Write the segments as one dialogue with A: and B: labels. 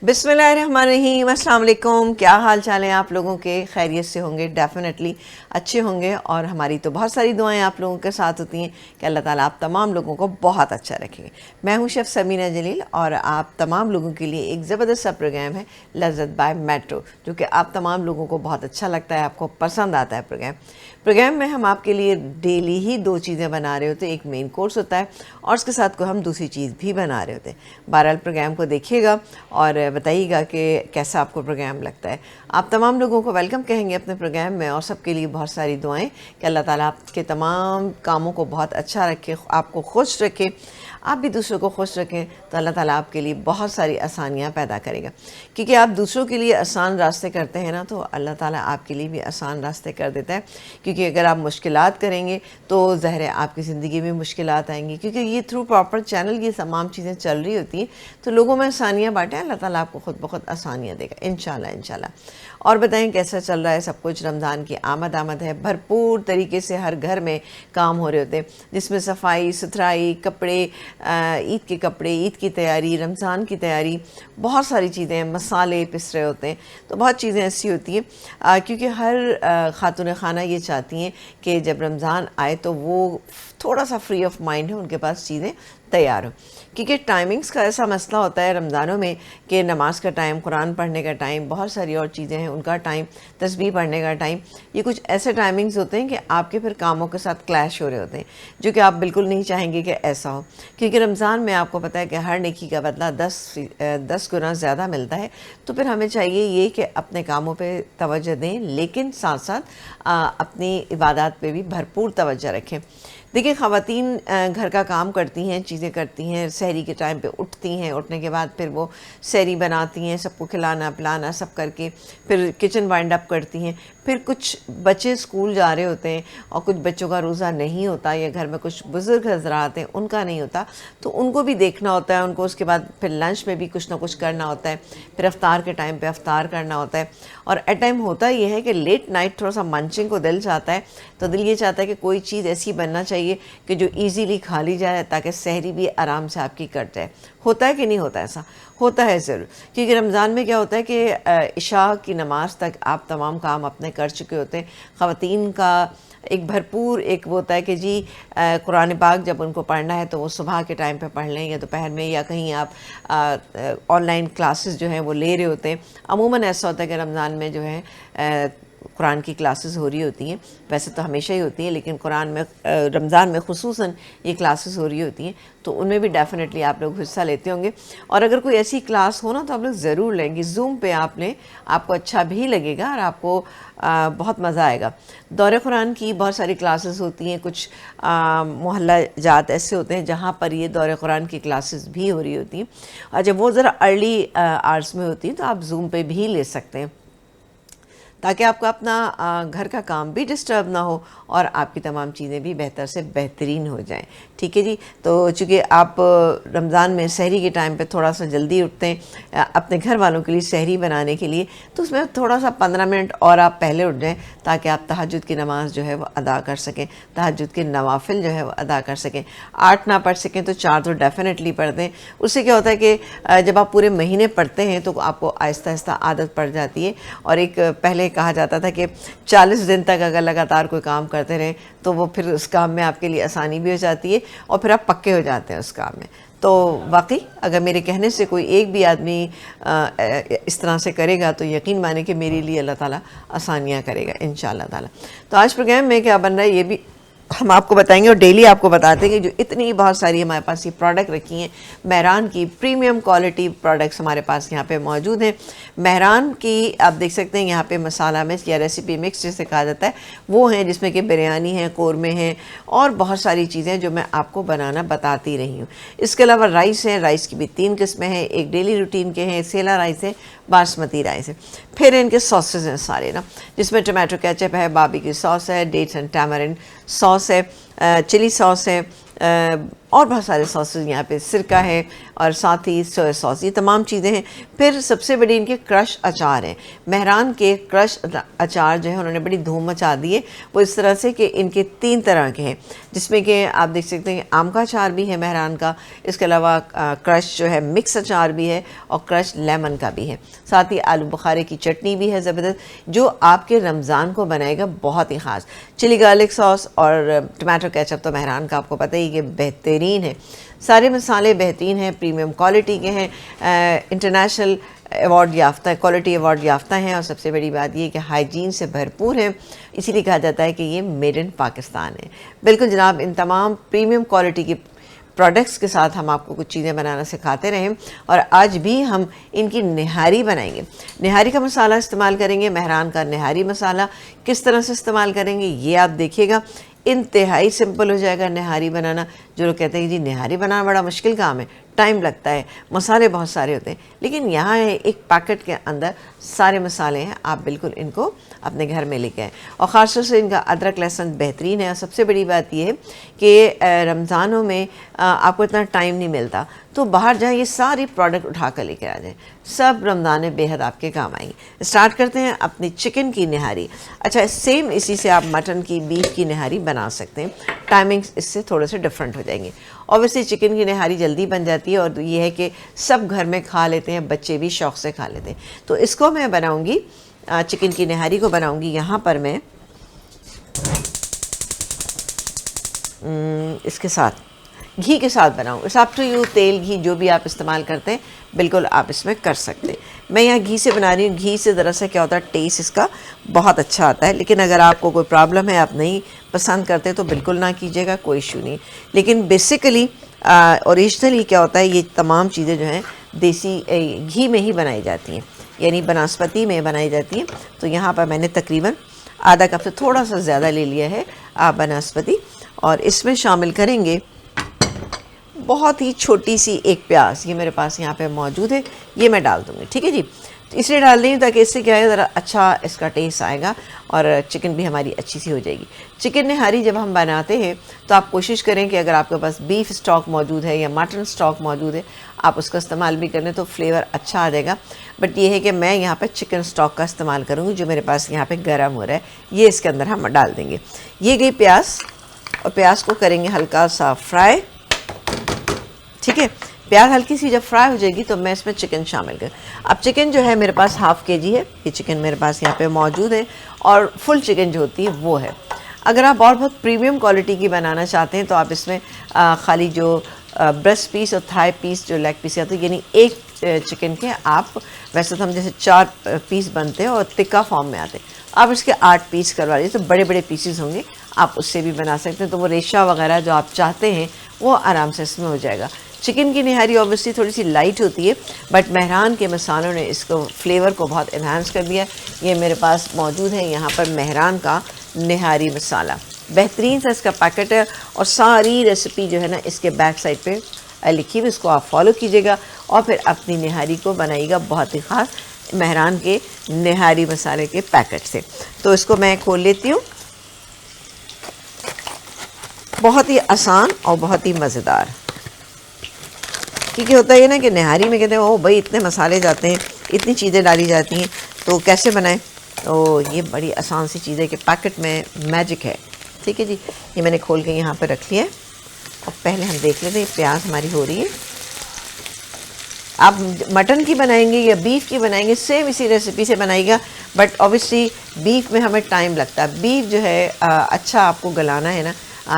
A: बिस्मिल्लाहिर्रहमानिर्रहीम, अस्सलाम वालेकुम। क्या हाल चाल है आप लोगों के? खैरियत से होंगे, डेफिनेटली अच्छे होंगे। और हमारी तो बहुत सारी दुआएं आप लोगों के साथ होती हैं कि अल्लाह ताला आप तमाम लोगों को बहुत अच्छा रखेंगे। मैं हूं शेफ़ समीना जलील और आप तमाम लोगों के लिए एक ज़बरदस्त सा प्रोग्राम है लज़्ज़त बाय मेट्रो, जो कि आप तमाम लोगों को बहुत अच्छा लगता है, आपको पसंद आता है। प्रोग्राम में हम आपके लिए डेली ही 2 चीज़ें बना रहे होते हैं। एक मेन कोर्स होता है और उसके साथ को हम दूसरी चीज़ भी बना रहे होते हैं। बहरहाल प्रोग्राम को देखिएगा और बताइएगा कि कैसा आपको प्रोग्राम लगता है। आप तमाम लोगों को वेलकम कहेंगे अपने प्रोग्राम में और सबके लिए बहुत सारी दुआएं कि अल्लाह ताला आपके तमाम कामों को बहुत अच्छा रखे, आपको खुश रखे, आप भी दूसरों को खुश रखें तो अल्लाह ताला आपके लिए बहुत सारी आसानियाँ पैदा करेगा। क्योंकि आप दूसरों के लिए आसान रास्ते करते हैं ना, तो अल्लाह ताला आपके लिए भी आसान रास्ते कर देता है। क्योंकि अगर आप मुश्किलात करेंगे तो ज़ाहिर है आपकी ज़िंदगी में मुश्किलात आएंगी, क्योंकि ये थ्रू प्रॉपर चैनल ये तमाम चीज़ें चल रही होती हैं। तो लोगों में आसानियाँ बांटें, अल्लाह ताला आपको खुद ब खुद आसानियाँ देगा इंशाल्लाह। और बताएं कैसा चल रहा है सब कुछ? रमज़ान की आमद है, भरपूर तरीके से हर घर में काम हो रहे होते हैं, जिसमें सफाई सुथराई, कपड़े, ईद के कपड़े, ईद की तैयारी, रमज़ान की तैयारी, बहुत सारी चीज़ें, मसाले पिस रहे होते हैं। तो बहुत चीज़ें ऐसी होती हैं क्योंकि हर खातून खाना ये चाहती हैं कि जब रमज़ान आए तो वो थोड़ा सा फ्री ऑफ माइंड है, उनके पास चीज़ें तैयार हो। क्योंकि टाइमिंग्स का ऐसा मसला होता है रमज़ानों में कि नमाज का टाइम, कुरान पढ़ने का टाइम, बहुत सारी और चीज़ें हैं उनका टाइम, तस्बीह पढ़ने का टाइम, ये कुछ ऐसे टाइमिंग्स होते हैं कि आपके फिर कामों के साथ क्लैश हो रहे होते हैं, जो कि आप बिल्कुल नहीं चाहेंगे कि ऐसा हो। क्योंकि रमज़ान में आपको पता है कि हर नेकी का बदला 10 गुना ज़्यादा मिलता है। तो फिर हमें चाहिए ये कि अपने कामों पर तवज्जो दें, लेकिन साथ साथ अपनी इबादत पे भी भरपूर तवज्जो रखें। देखिए, ख़वातीन घर का काम करती हैं, चीज़ें करती हैं, सहरी के टाइम पे उठती हैं, उठने के बाद फिर वो सहरी बनाती हैं, सबको खिलाना पिलाना सब करके फिर किचन वाइंड अप करती हैं। फिर कुछ बच्चे स्कूल जा रहे होते हैं और कुछ बच्चों का रोज़ा नहीं होता, या घर में कुछ बुज़ुर्ग हज़रात हैं उनका नहीं होता, तो उनको भी देखना होता है उनको। उसके बाद फिर लंच में भी कुछ ना कुछ करना होता है, फिर अफ्तार के टाइम पे अफ्तार करना होता है। और एट टाइम होता ये है कि लेट नाइट थोड़ा सा मंचिंग को दिल चाहता है, तो दिल ये चाहता है कि कोई चीज़ ऐसी बनना चाहिए कि जो ईज़िली खा ली जाए, ताकि सहरी भी आराम से आपकी कट जाए। होता है कि नहीं होता? ऐसा होता है ज़रूर। क्योंकि रमज़ान में क्या होता है कि इशा की नमाज तक आप तमाम काम अपने कर चुके होते हैं। ख़वातीन का एक भरपूर एक वो होता है कि जी कुरान पाक जब उनको पढ़ना है तो वो सुबह के टाइम पे पढ़ लें, या दोपहर में, या कहीं आप ऑनलाइन क्लासेस जो हैं वो ले रहे होते हैं। अमूमन ऐसा होता है कि रमज़ान में जो है कुरान की क्लासेस हो रही होती हैं, वैसे तो हमेशा ही होती हैं, लेकिन कुरान में रमज़ान में खुसूसन ये क्लासेस हो रही होती हैं, तो उनमें भी डेफ़िनेटली आप लोग हिस्सा लेते होंगे। और अगर कोई ऐसी क्लास हो ना तो आप लोग ज़रूर लेंगे। ज़ूम पे आप लें, आपको अच्छा भी लगेगा और आपको बहुत मज़ा आएगा। दौरे कुरान की बहुत सारी क्लासेस होती हैं, कुछ मोहल्ला जात ऐसे होते हैं जहाँ पर ये दौरे कुरान की क्लासेस भी हो रही होती हैं, और जब वो ज़रा अर्ली आवर्स में होती हैं तो आप ज़ूम पे भी ले सकते हैं, ताकि आपका अपना घर का काम भी डिस्टर्ब ना हो और आपकी तमाम चीज़ें भी बेहतर से बेहतरीन हो जाएं। ठीक है जी। तो चूँकि आप रमज़ान में सहरी के टाइम पे थोड़ा सा जल्दी उठते हैं अपने घर वालों के लिए सहरी बनाने के लिए, तो उसमें थोड़ा सा 15 मिनट और आप पहले उठ जाएं, ताकि आप तहज्जुद की नमाज़ जो है वो अदा कर सकें, तहज्जुद के नवाफिल जो है वो अदा कर सकें। 8 ना पढ़ सकें तो 4 तो डेफ़िनेटली पढ़ दें। उससे क्या होता है कि जब आप पूरे महीने पढ़ते हैं तो आपको आहिस्ता आहिस्ता आदत पड़ जाती है। और एक पहले कहा जाता था कि 40 दिन तक अगर लगातार कोई काम करते रहें तो वो फिर उस काम में आपके लिए आसानी भी हो जाती है और फिर आप पक्के हो जाते हैं उस काम में। तो वाकई अगर मेरे कहने से कोई एक भी आदमी इस तरह से करेगा तो यकीन माने कि मेरे लिए अल्लाह ताला आसानियाँ करेगा इंशाअल्लाह ताला। तो आज प्रोग्राम में क्या बन रहा है ये भी हम आपको बताएंगे, और डेली आपको बताते हैं कि जो इतनी बहुत सारी हमारे पास ये प्रोडक्ट रखी हैं, मेहरान की प्रीमियम क्वालिटी प्रोडक्ट्स हमारे पास यहाँ पे मौजूद हैं। मेहरान की आप देख सकते हैं यहाँ पे मसाला मिक्स या रेसिपी मिक्स जिसे कहा जाता है वो हैं, जिसमें कि बिरयानी है, कौरमे हैं और बहुत सारी चीज़ें जो मैं आपको बनाना बताती रही हूँ। इसके अलावा राइस है, राइस की भी 3 किस्में हैं, एक डेली रूटीन के हैं, सेला राइस है, बासमती राइस है। फिर इनके सॉसेज हैं सारे ना, जिसमें टमाटो केचप है, बारबेक्यू सॉस है, डेट्स एंड टैमरिंड सॉस है, चिली सॉस है, और बहुत सारे सॉसेज यहाँ पे, सिरका है और साथ ही सोया सॉस, ये तमाम चीज़ें हैं। फिर सबसे बड़ी इनके क्रश अचार हैं। मेहरान के क्रश अचार जो है उन्होंने बड़ी धूम मचा दी है। वो इस तरह से कि इनके 3 तरह के हैं, जिसमें कि आप देख सकते हैं आम का अचार भी है मेहरान का, इसके अलावा क्रश जो है मिक्स अचार भी है और क्रश लेमन का भी है। साथ ही आलू बुखारे की चटनी भी है ज़बरदस्त, जो आपके रमज़ान को बनाएगा बहुत ही ख़ास। चिली गार्लिक सॉस और टमाटो केचप तो मेहरान का आपको पता ही कि बेहतरीन है। सारे मसाले बेहतरीन हैं, प्रीमियम क्वालिटी के हैं, इंटरनेशनल अवार्ड याफ्ता, क्वालिटी अवार्ड याफ्ता हैं, और सबसे बड़ी बात ये कि हाइजीन से भरपूर हैं, इसीलिए कहा जाता है कि ये मेड इन पाकिस्तान है। बिल्कुल जनाब, इन तमाम प्रीमियम क्वालिटी की प्रोडक्ट्स के साथ हम आपको कुछ चीज़ें बनाना सिखाते रहें, और आज भी हम इनकी निहारी बनाएंगे। निहारी का मसाला इस्तेमाल करेंगे, मेहरान का निहारी मसाला किस तरह से इस्तेमाल करेंगे ये आप देखिएगा। इंतहाई सिंपल हो जाएगा निहारी बनाना। जो लोग कहते हैं कि जी निहारी बनाना बड़ा मुश्किल काम है, टाइम लगता है, मसाले बहुत सारे होते हैं, लेकिन यहाँ है एक पैकेट के अंदर सारे मसाले हैं, आप बिल्कुल इनको अपने घर में लेके आएँ। और ख़ासतौर से इनका अदरक लहसुन बेहतरीन है। और सबसे बड़ी बात यह है कि रमज़ानों में आपको इतना टाइम नहीं मिलता, तो बाहर जाए ये सारी प्रोडक्ट उठा कर लेकर आ जाएँ, सब रमज़ान में बेहद आपके काम आएंगे। स्टार्ट करते हैं अपनी चिकन की निहारी। अच्छा, सेम इसी से आप मटन की, बीफ की निहारी बना सकते हैं, टाइमिंग्स इससे थोड़े से डिफरेंट हो जाएंगे। ऑब्वियसली चिकन की निहारी जल्दी बन जाती है, और ये है कि सब घर में खा लेते हैं, बच्चे भी शौक़ से खा लेते हैं। तो इसको मैं बनाऊँगी, चिकन की निहारी को बनाऊँगी। यहाँ पर मैं इसके साथ घी के साथ बनाऊँ, इट्स अप टू यू, तेल घी जो भी आप इस्तेमाल करते हैं बिल्कुल आप इसमें कर सकते हैं। मैं यहाँ घी से बना रही हूँ। घी से ज़रा सा क्या होता है, टेस्ट इसका बहुत अच्छा आता है, लेकिन अगर आपको कोई प्रॉब्लम है, आप नहीं पसंद करते तो बिल्कुल ना कीजिएगा, कोई इशू नहीं। लेकिन बेसिकली ओरिजिनली क्या होता है, ये तमाम चीज़ें जो हैं देसी घी में ही बनाई जाती हैं, यानी बनस्पति में बनाई जाती हैं। तो यहाँ पर मैंने तकरीबन आधा कप से थोड़ा सा ज़्यादा ले लिया है बनस्पति, और इसमें शामिल करेंगे बहुत ही छोटी सी एक प्याज, ये मेरे पास यहाँ पे मौजूद है, ये मैं डाल दूँगी। ठीक है जी, तो इसलिए डाल देंगे ताकि इससे क्या है, ज़रा अच्छा इसका टेस्ट आएगा और चिकन भी हमारी अच्छी सी हो जाएगी। चिकन निहारी जब हम बनाते हैं तो आप कोशिश करें कि अगर आपके पास बीफ स्टॉक मौजूद है या मटन स्टॉक मौजूद है, आप उसका इस्तेमाल भी करें तो फ्लेवर अच्छा आ जाएगा। बट ये है कि मैं यहाँ पर चिकन स्टॉक का इस्तेमाल करूँगी, जो मेरे पास यहाँ पर गर्म हो रहा है, ये इसके अंदर हम डाल देंगे। ये गई प्याज, और प्याज को करेंगे हल्का सा फ्राई। ठीक है, प्याज हल्की सी जब फ्राई हो जाएगी तो मैं इसमें चिकन शामिल कर। अब चिकन जो है मेरे पास हाफ़ केजी है, ये चिकन मेरे पास यहाँ पे मौजूद है, और फुल चिकन जो होती है वो है। अगर आप और बहुत प्रीमियम क्वालिटी की बनाना चाहते हैं तो आप इसमें खाली जो ब्रेस्ट पीस और थाई पीस, जो लेग पीस आते हैं, यानी एक चिकन के आप, वैसे तो हम जैसे 4 पीस बनते हैं और तिक्का फॉर्म में आते हैं, आप इसके 8 पीस करवा लीजिए, तो बड़े बड़े पीसेस होंगे, आप उससे भी बना सकते हैं। तो वो रेशा वगैरह जो आप चाहते हैं वो आराम से इसमें हो जाएगा। चिकन की निहारी ऑब्वियसली थोड़ी सी लाइट होती है, बट मेहरान के मसालों ने इसको फ्लेवर को बहुत इन्हांस कर दिया। ये मेरे पास मौजूद है यहाँ पर मेहरान का निहारी मसाला, बेहतरीन सा इसका पैकेट है, और सारी रेसिपी जो है ना इसके बैक साइड पे लिखी हुई, इसको आप फॉलो कीजिएगा और फिर अपनी निहारी को बनाइएगा बहुत ही ख़ास मेहरान के निहारी मसाले के पैकेट से। तो इसको मैं खोल लेती हूँ। बहुत ही आसान और बहुत ही मज़ेदार, क्योंकि होता है ना कि निहारी में कहते हैं ओ भाई इतने मसाले जाते हैं, इतनी चीज़ें डाली जाती हैं, तो कैसे बनाएं। तो ये बड़ी आसान सी चीज़ है कि पैकेट में मैजिक है। ठीक है जी, ये मैंने खोल के यहाँ पे रख लिया है, और पहले हम देख लेते हैं प्याज हमारी हो रही है। आप मटन की बनाएंगे या बीफ की बनाएंगे, सेम इसी रेसिपी से बनाइएगा, बट ऑब्वियसली बीफ में हमें टाइम लगता है। बीफ जो है अच्छा आपको गलाना है ना,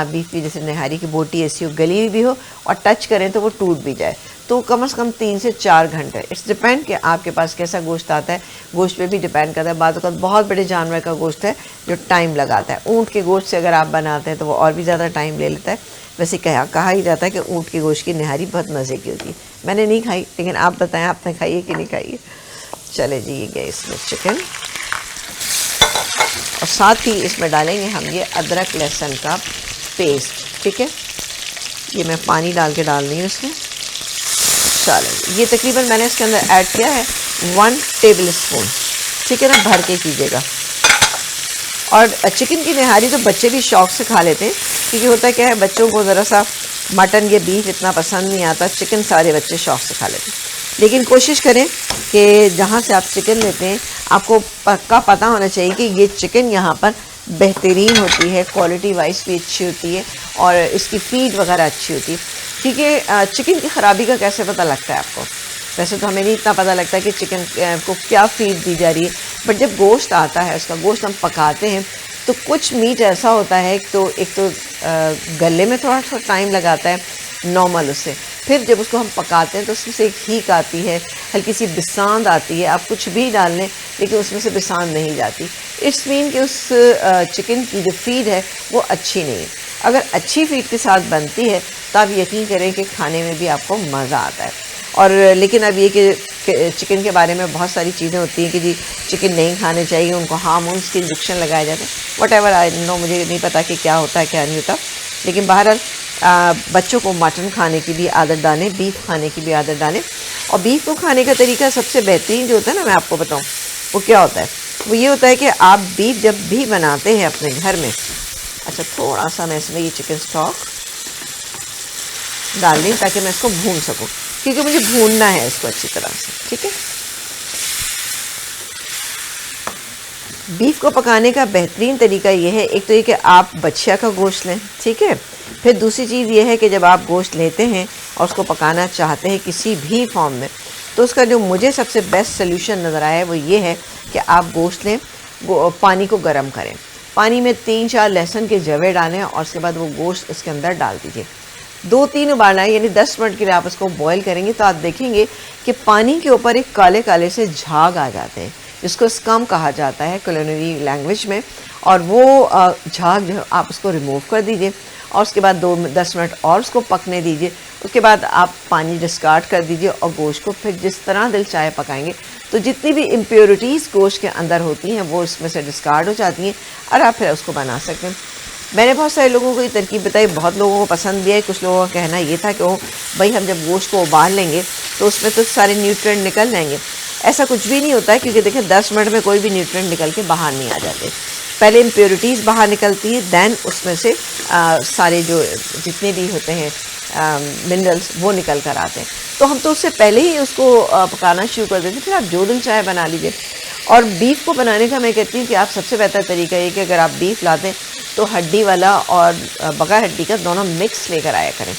A: बीफ की जैसे निहारी की बोटी ऐसी हो, गली हुई भी हो, और टच करें तो वो टूट भी जाए, तो कम से कम 3 से 4 घंटे। इट्स डिपेंड कि आपके पास कैसा गोश्त आता है, गोश्त पे भी डिपेंड करता है। बाद बहुत बड़े जानवर का गोश्त है जो टाइम लगाता है। ऊँट के गोश्त से अगर आप बनाते हैं तो वो और भी ज़्यादा टाइम ले लेता है। वैसे कहा ही जाता है कि ऊँट के गोश्त की निहारी बहुत मज़े की होती है। मैंने नहीं खाई, लेकिन आप बताएं आपने खाई है कि नहीं खाई है। चले जी, ये गए इसमें चिकन, और साथ ही इसमें डालेंगे हम ये अदरक लहसुन का पेस्ट। ठीक है, ये मैं पानी डाल के डाल रही हूँ इसमें। चलो, ये तकरीबन मैंने इसके अंदर ऐड किया है 1 टेबल स्पून। ठीक है ना, भर के कीजिएगा। और चिकन की निहारी तो बच्चे भी शौक़ से खा लेते हैं, क्योंकि होता है क्या है, बच्चों को ज़रा सा मटन या बीफ इतना पसंद नहीं आता, चिकन सारे बच्चे शौक़ से खा लेते हैं। लेकिन कोशिश करें कि जहाँ से आप चिकन लेते हैं आपको पक्का पता होना चाहिए कि ये चिकन यहाँ पर बेहतरीन होती है, क्वालिटी वाइज भी अच्छी होती है और इसकी फीड वगैरह अच्छी होती है। क्योंकि चिकन की ख़राबी का कैसे पता लगता है आपको? वैसे तो हमें नहीं इतना पता लगता कि चिकन को क्या फीड दी जा रही है, बट जब गोश्त आता है, उसका गोश्त हम पकाते हैं तो कुछ मीट ऐसा होता है तो एक तो गले में थोड़ा सा टाइम लगाता है नॉर्मल उससे, फिर जब उसको हम पकाते हैं तो उसमें से एक हीक आती है, हल्की सी बिसांद आती है। आप कुछ भी डाल लें लेकिन उसमें से बिसांद नहीं जाती। इट्स मीन कि उस चिकन की जो फीड है वो अच्छी नहीं है। अगर अच्छी फीड के साथ बनती है तो आप यकीन करें कि खाने में भी आपको मज़ा आता है। और लेकिन अब ये कि चिकन के बारे में बहुत सारी चीज़ें होती हैं कि जी चिकन नहीं खाने चाहिए, उनको हार्मोन्स के इंजेक्शन लगाए जाते हैं, वट आई नो, मुझे नहीं पता कि क्या होता है क्या नहीं होता। लेकिन बहरहाल बच्चों को मटन खाने की भी आदत डालें, बीफ खाने की भी आदत डालें। और बीफ को खाने का तरीका सबसे बेहतरीन जो होता है ना, मैं आपको बताऊँ वो क्या होता है। वो ये होता है कि आप बीफ जब भी बनाते हैं अपने घर में, अच्छा थोड़ा सा मैं इसमें ये चिकन स्टॉक डाल दें ताकि मैं इसको भून सकूं, क्योंकि मुझे भूनना है इसको अच्छी तरह से। ठीक है, बीफ को पकाने का बेहतरीन तरीका ये है, एक तो ये कि आप बछिया का गोश्त लें, ठीक है। फिर दूसरी चीज़ ये है कि जब आप गोश्त लेते हैं और उसको पकाना चाहते हैं किसी भी फॉर्म में, तो उसका जो मुझे सबसे बेस्ट सोल्यूशन नज़र आया है वो ये है कि आप गोश्त लें, पानी को गर्म करें, पानी में 3-4 लहसुन के जवे डालें और उसके बाद वो गोश्त इसके अंदर डाल दीजिए। 2-3 उबालना है, यानी 10 मिनट के लिए आप इसको बॉईल करेंगे तो आप देखेंगे कि पानी के ऊपर एक काले काले से झाग आ जाते हैं, जिसको स्कम कहा जाता है कुलिनरी लैंग्वेज में। और वो झाग जो आप उसको रिमूव कर दीजिए और उसके बाद 2-10 मिनट और उसको पकने दीजिए। उसके बाद आप पानी डिस्कार्ड कर दीजिए और गोश्त को फिर जिस तरह दिल चाहे पकाएंगे तो जितनी भी इम्प्योरिटीज़ गोश्त के अंदर होती हैं वो इसमें से डिस्कार्ड हो जाती हैं और आप फिर उसको बना सकते हैं। मैंने बहुत सारे लोगों को ये तरकीब बताई, बहुत लोगों को पसंद भी है। कुछ लोगों का कहना ये था कि ओ भाई हम जब गोश्त को उबाल लेंगे तो उसमें तो सारे न्यूट्रिएंट निकल जाएंगे। ऐसा कुछ भी नहीं होता है, क्योंकि देखिए 10 मिनट में कोई भी न्यूट्रिएंट निकल के बाहर नहीं आ जाते। पहले इम्प्योरिटीज़ बाहर निकलती हैं, दैन उसमें से सारे जो जितने भी होते हैं मिनरल्स वो निकल कर आते हैं। तो हम तो उससे पहले ही उसको पकाना शुरू कर देते, फिर आप जो दिल चाहे बना लीजिए। और बीफ को बनाने का मैं कहती हूँ कि आप सबसे बेहतर तरीका ये कि अगर आप बीफ लाते हैं तो हड्डी वाला और बगैर हड्डी का दोनों मिक्स लेकर आया करें,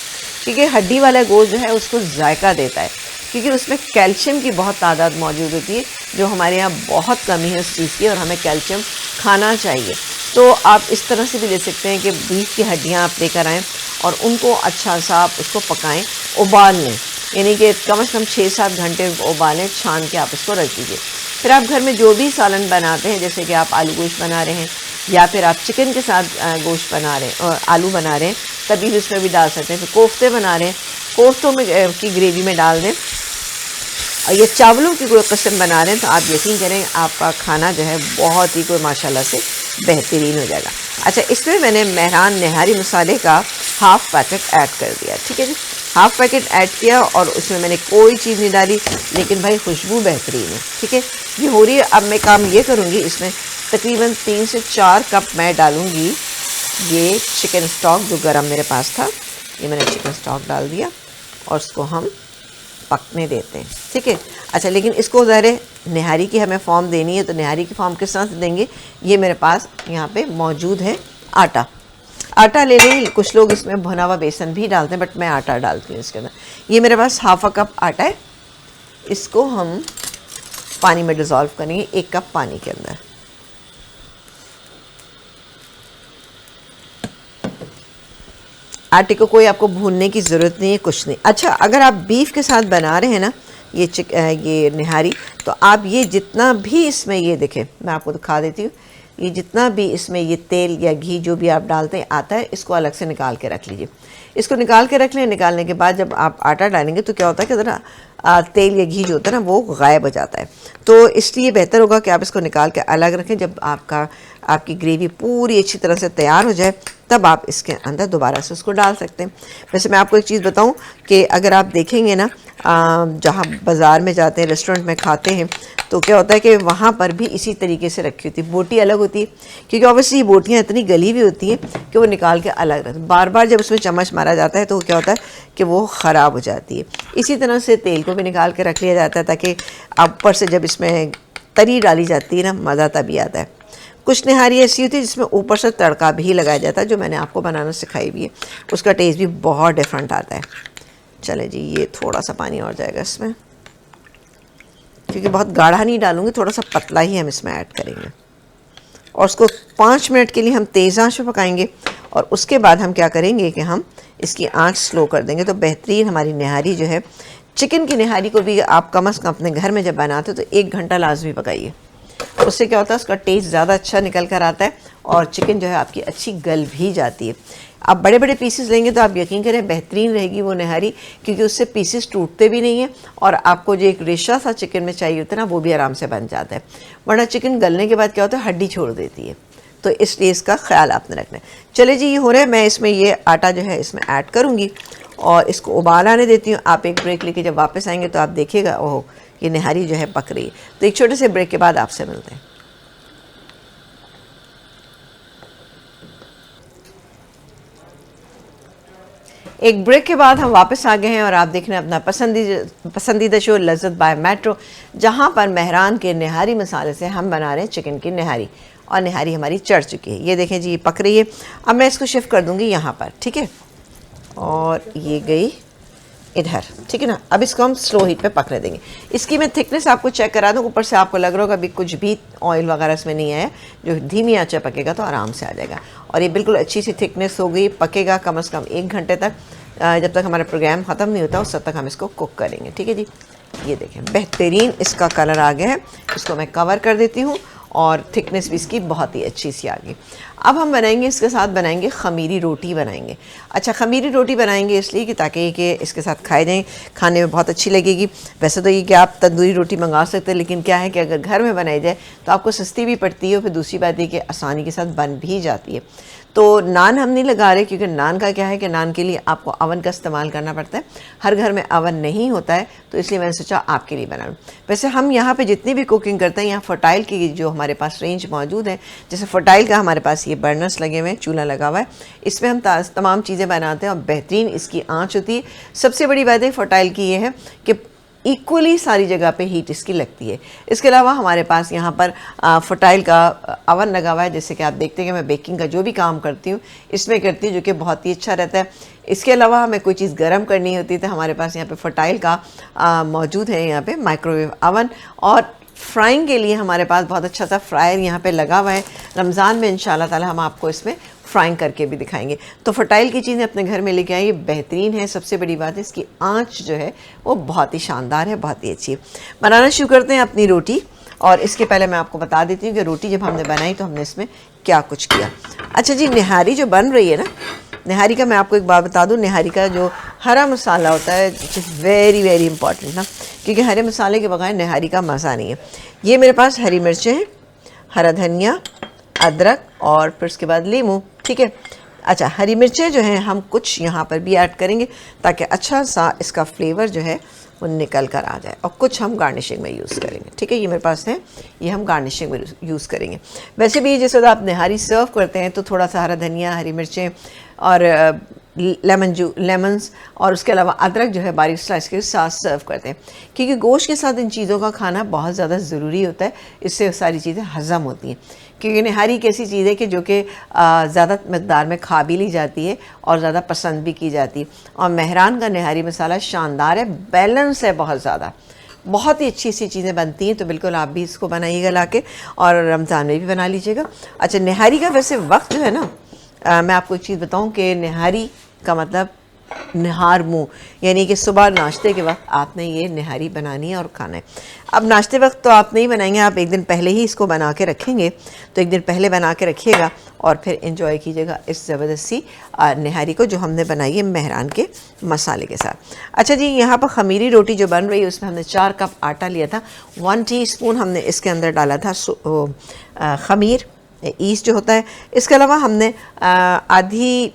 A: क्योंकि हड्डी वाला गोश्त जो है उसको जायका देता है, क्योंकि उसमें कैल्शियम की बहुत तादाद मौजूद होती है, जो हमारे यहाँ बहुत कमी है उस चीज़ की और हमें कैल्शियम खाना चाहिए। तो आप इस तरह से भी ले सकते हैं कि बीफ की हड्डियाँ आप लेकर आएँ और उनको अच्छा सा आप उसको पकाएं, उबाल लें, यानी कि कम से कम 6-7 घंटे उबालें, छान के आप उसको रख दीजिए। फिर आप घर में जो भी सालन बनाते हैं, जैसे कि आप आलू गोश्त बना रहे हैं या फिर आप चिकन के साथ गोश्त बना रहे हैं और आलू बना रहे हैं, तभी भी उसमें भी डाल सकते हैं। फिर कोफ्ते बना रहे हैं, कोफ्तों में की ग्रेवी में डाल दें। और ये चावलों की कोई किस्म बना रहे हैं तो आप यकीन करें आपका खाना जो है बहुत ही कोई माशाल्लाह से बेहतरीन हो जाएगा। अच्छा, इसमें मैंने मेहरान नहारी मसाले का हाफ़ पैकेट ऐड कर दिया, ठीक है जी। हाफ़ पैकेट ऐड किया और उसमें मैंने कोई चीज़ नहीं डाली, लेकिन भाई खुशबू बेहतरीन है, ठीक है। ये हो रही है। अब मैं काम ये करूँगी, इसमें तकरीबन 3 से 4 कप मैं डालूँगी ये चिकन स्टॉक जो गरम मेरे पास था। ये मैंने चिकन स्टॉक डाल दिया और उसको हम पकने देते हैं, ठीक है। अच्छा, लेकिन इसको ज़ाहिर निहारी की हमें फॉर्म देनी है, तो निहारी की फॉर्म किस तरह से देंगे? ये मेरे पास यहाँ पे मौजूद है आटा ले लें। कुछ लोग इसमें भुना हुआ बेसन भी डालते हैं, बट मैं आटा डालती हूँ इसके अंदर। ये मेरे पास हाफ़ कप आटा है, इसको हम पानी में डिज़ोल्व करेंगे 1 कप पानी के अंदर। आटे को कोई आपको भूनने की ज़रूरत नहीं है, कुछ नहीं। अच्छा, अगर आप बीफ के साथ बना रहे हैं ना ये निहारी, तो आप ये जितना भी इसमें, ये देखें मैं आपको दिखा देती हूँ, ये जितना भी इसमें ये तेल या घी जो भी आप डालते हैं आता है, इसको अलग से निकाल के रख लीजिए। इसको निकाल के रख लें। निकालने के बाद जब आप आटा डालेंगे तो क्या होता है कि ज़रा तेल या घी जो होता है ना वो गायब हो जाता है। तो इसलिए बेहतर होगा कि आप इसको निकाल के अलग रखें। जब आपकी ग्रेवी पूरी अच्छी तरह से तैयार हो जाए तब आप इसके अंदर दोबारा से उसको डाल सकते हैं। वैसे मैं आपको एक चीज़ बताऊं कि अगर आप देखेंगे ना, जहाँ बाज़ार में जाते हैं, रेस्टोरेंट में खाते हैं, तो क्या होता है कि वहाँ पर भी इसी तरीके से रखी होती है। बोटी अलग होती है, क्योंकि ऑब्वियसली बोटियाँ इतनी गली हुई होती हैं कि वो निकाल के अलग रखते हैं। बार बार जब उसमें चम्मच मारा जाता है तो क्या होता है कि वो ख़राब हो जाती है। इसी तरह से तेल को भी निकाल के रख लिया जाता है, ताकि ऊपर से जब इसमें तरी डाली जाती है ना, मज़ा तभी आता है। कुछ निहारी ऐसी होती है जिसमें ऊपर से तड़का भी लगाया जाता है, जो मैंने आपको बनाना सिखाई भी है। उसका टेस्ट भी बहुत डिफरेंट आता है। चले जी, ये थोड़ा सा पानी और जाएगा इसमें, क्योंकि बहुत गाढ़ा नहीं डालूंगी, थोड़ा सा पतला ही हम इसमें ऐड करेंगे। और उसको 5 मिनट के लिए हम तेज़ आंच पे पकाएंगे, और उसके बाद हम क्या करेंगे कि हम इसकी आंच स्लो कर देंगे। तो बेहतरीन हमारी निहारी जो है, चिकन की निहारी को भी आप कम अज़ कम अपने घर में जब बनाते हो तो 1 घंटा लाजमी पकाइए। उससे क्या होता है, उसका टेस्ट ज़्यादा अच्छा निकल कर आता है, और चिकन जो है आपकी अच्छी गल भी जाती है। आप बड़े बड़े पीसेस लेंगे तो आप यकीन करें बेहतरीन रहेगी वो निहारी, क्योंकि उससे पीसेस टूटते भी नहीं हैं, और आपको जो एक रेशा सा चिकन में चाहिए होता है ना, वो भी आराम से बन जाता है। वरना चिकन गलने के बाद क्या होता है, हड्डी छोड़ देती है। तो इसलिए इसका ख्याल आपने रखना है। चले जी, ये हो रहा है। मैं इसमें ये आटा जो है इसमें ऐड करूँगी और इसको उबाल आने देती हूँ। आप एक ब्रेक लेके जब वापस आएंगे तो आप देखिएगा, ओह ये निहारी जो है पक रही है। तो एक छोटे से ब्रेक के बाद आपसे मिलते हैं। एक ब्रेक के बाद हम वापस आ गए हैं और आप देख रहे हैं अपना पसंदीदा शो लज़्ज़त बाय मेट्रो, जहां पर मेहरान के निहारी मसाले से हम बना रहे हैं चिकन की निहारी, और निहारी हमारी चढ़ चुकी है। ये देखें जी, ये पक रही है। अब मैं इसको शिफ्ट कर दूंगी यहाँ पर, ठीक है, और ये गई इधर, ठीक है ना। अब इसको हम स्लो हीट पे पकने देंगे। इसकी मैं थिकनेस आपको चेक करा दूँ। ऊपर से आपको लग रहा होगा अभी कुछ भी ऑयल वगैरह इसमें नहीं आया, जो धीमी आंच पे पकेगा तो आराम से आ जाएगा। और ये बिल्कुल अच्छी सी थिकनेस हो गई। पकेगा कम से कम 1 घंटे तक, जब तक हमारा प्रोग्राम ख़त्म नहीं होता उस तक हम इसको कुक करेंगे, ठीक है जी। ये देखें बेहतरीन इसका कलर आ गया है। इसको मैं कवर कर देती हूँ, और थिकनेस भी इसकी बहुत ही अच्छी सी आ गई। अब हम बनाएंगे, इसके साथ बनाएंगे खमीरी रोटी बनाएंगे। अच्छा, खमीरी रोटी बनाएंगे इसलिए कि ताकि कि इसके साथ खाए जाएँ, खाने में बहुत अच्छी लगेगी। वैसे तो ये कि आप तंदूरी रोटी मंगा सकते हैं, लेकिन क्या है कि अगर घर में बनाई जाए तो आपको सस्ती भी पड़ती है, और फिर दूसरी बात ये कि आसानी के साथ बन भी जाती है। तो नान हम नहीं लगा रहे, क्योंकि नान का क्या है कि नान के लिए आपको अवन का इस्तेमाल करना पड़ता है। हर घर में अवन नहीं होता है, तो इसलिए मैंने सोचा आपके लिए बना लूँ। वैसे हम यहाँ पे जितनी भी कुकिंग करते हैं, यहाँ फर्टाइल की जो हमारे पास रेंज मौजूद है, जैसे फर्टाइल का हमारे पास ये बर्नर्स लगे हुए हैं, चूल्हा लगा हुआ है, इसमें हम तमाम चीज़ें बनाते हैं, और बेहतरीन इसकी आँच होती है। सबसे बड़ी बात है फर्टाइल की ये है कि इक्वली सारी जगह पे हीट इसकी लगती है। इसके अलावा हमारे पास यहाँ पर फर्टाइल का अवन लगा हुआ है, जैसे कि आप देखते हैं कि मैं बेकिंग का जो भी काम करती हूँ इसमें करती हूँ, जो कि बहुत ही अच्छा रहता है। इसके अलावा हमें कोई चीज़ गर्म करनी होती है तो हमारे पास यहाँ पे फर्टाइल का मौजूद है, यहाँ पे माइक्रोवेव अवन। और फ्राइंग के लिए हमारे पास बहुत अच्छा सा फ्रायर यहाँ पे लगा हुआ है। रमज़ान में इंशाल्लाह ताला हम आपको इसमें फ्राइंग करके भी दिखाएंगे। तो फर्टाइल की चीज़ें अपने घर में लेके आइए, बेहतरीन है। सबसे बड़ी बात है इसकी आंच जो है वो बहुत ही शानदार है, बहुत ही अच्छी है। बनाना शुरू करते हैं अपनी रोटी। और इसके पहले मैं आपको बता देती हूँ कि रोटी जब हमने बनाई तो हमने इसमें क्या कुछ किया। अच्छा जी, निहारी जो बन रही है ना, निहारी का मैं आपको एक बात बता दूं, निहारी का जो हरा मसाला होता है it is very very important ना, क्योंकि हरे मसाले के बगैर निहारी का मज़ा नहीं है। ये मेरे पास हरी मिर्चें हैं, हरा धनिया, अदरक, और फिर उसके बाद लीमू, ठीक है। अच्छा, हरी मिर्चें जो हैं हम कुछ यहाँ पर भी ऐड करेंगे ताकि अच्छा सा इसका फ्लेवर जो है वो निकल कर आ जाए, और कुछ हम गार्निशिंग में यूज़ करेंगे, ठीक है। ये मेरे पास है, ये हम गार्निशिंग में यूज़ करेंगे। वैसे भी जैसे आप निहारी सर्व करते हैं तो थोड़ा सा हरा धनिया, हरी मिर्चें और लेमन्स और उसके अलावा अदरक जो है बारीक स्लाइस के साथ सर्व करते हैं, क्योंकि गोश्त के साथ इन चीज़ों का खाना बहुत ज़्यादा ज़रूरी होता है। इससे सारी चीज़ें हज़म होती हैं, क्योंकि निहारी एक ऐसी चीज़ है कि जो कि ज़्यादा मकदार में खा भी ली जाती है और ज़्यादा पसंद भी की जाती है। और मेहरान का निहारी मसाला शानदार है, बैलेंस है बहुत ज़्यादा, बहुत ही अच्छी सी चीज़ें बनती हैं। तो बिल्कुल आप भी इसको बनाइएगा लाके, और रमज़ान में भी बना लीजिएगा। अच्छा, निहारी का वैसे वक्त जो है ना, मैं आपको एक चीज़ बताऊं कि निहारी का मतलब निहार मुँह, यानी कि सुबह नाश्ते के वक्त आपने ये निहारी बनानी है और खाना है। अब नाश्ते वक्त तो आप नहीं बनाएंगे, आप एक दिन पहले ही इसको बना के रखेंगे, तो एक दिन पहले बना के रखिएगा और फिर एंजॉय कीजिएगा इस ज़बरदस्ती निहारी को जो हमने बनाई है मेहरान के मसाले के साथ। अच्छा जी, यहाँ पर खमीरी रोटी जो बन रही है उसमें हमने 4 कप आटा लिया था, 1 टीस्पून हमने इसके अंदर डाला था खमीर, ईस्ट जो होता है। इसके अलावा हमने आधी